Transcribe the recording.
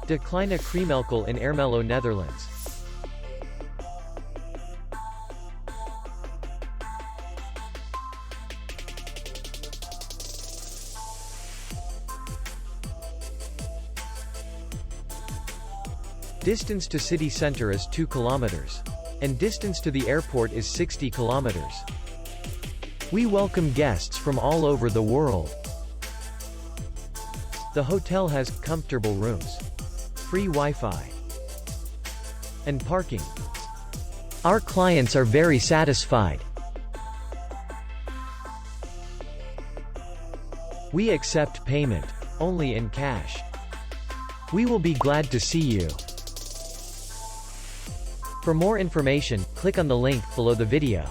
De Kleine Kriemelkuil in Ermelo, Netherlands. Distance to city center is 2 kilometers. And distance to the airport is 60 kilometers. We welcome guests from all over the world. The hotel has comfortable rooms, free Wi-Fi, and parking. Our clients are very satisfied. We accept payment only in cash. We will be glad to see you. For more information, click on the link below the video.